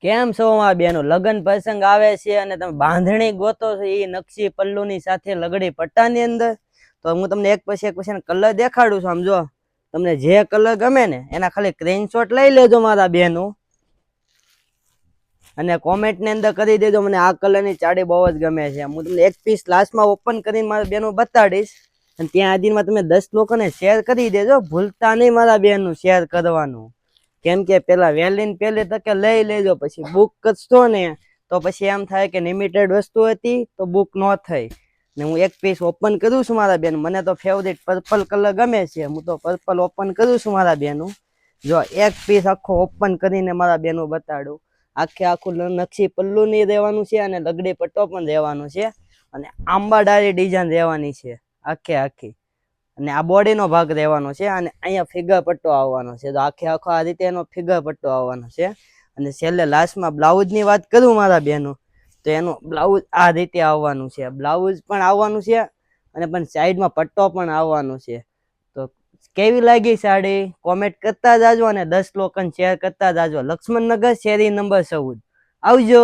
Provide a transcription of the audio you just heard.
કેમ છો મારા બેનો? લગ્ન પ્રસંગ આવે છે અને તમે બાંધણી ગોતો છો એ નકશી પલ્લુની સાથે લગડી પટ્ટાની અંદર. તો હું તમને એક પછી કલર દેખાડું છું. આમ જો તમને જે કલર ગમે ને એના ખાલી સ્ક્રીનશોટ લઈ લેજો મારા બેનો, અને કોમેન્ટ ની અંદર કરી દેજો મને આ કલરની ચાડી બહુ જ ગમે છે. હું તમને એક પીસ લાસ્ટમાં ઓપન કરીને મારા બેનો બતાડીશ, અને ત્યાં આદિમાં તમે 10 લોકોને શેર કરી દેજો. ભૂલતા નહીં મારા બેનનું શેર કરવાનું, કેમ કે પેલા વહેલી પહેલી તકે લઈ લેજો. પછી બુક કરશો ને તો પછી એમ થાય કે લિમિટેડ વસ્તુ હતી તો બુક ન થઈ. ને હું એક પીસ ઓપન કરું છું મારા બેન. મને તો ફેવરેટ પર્પલ કલર ગમે છે. હું તો પર્પલ ઓપન કરું છું મારા બેનું. જો એક પીસ આખો ઓપન કરીને મારા બેનું બતાડું. આખું નકશી પલ્લુ ની રહેવાનું છે અને લગડી પટ્ટો પણ રહેવાનો છે, અને આંબાડાળી ડિઝાઇન રહેવાની છે આખી. અને આ બોડીનો ભાગ રહેવાનો છે, અને અહીંયા ફિગર પટ્ટો આવવાનો છે. તો આખો આ રીતે એનો ફિગર પટ્ટો આવવાનો છે. અને છેલ્લે લાસ્ટમાં બ્લાઉઝની વાત કરું મારા બેનો, તો એનું બ્લાઉઝ આ રીતે આવવાનું છે. બ્લાઉઝ પણ આવવાનું છે અને પણ સાઈડમાં પટ્ટો પણ આવવાનો છે. તો કેવી લાગી સાડી કોમેન્ટ કરતા જાજો, અને 10 લોકોને શેર કરતા જાજો. લક્ષ્મણનગર શેરી નંબર 14. આવજો.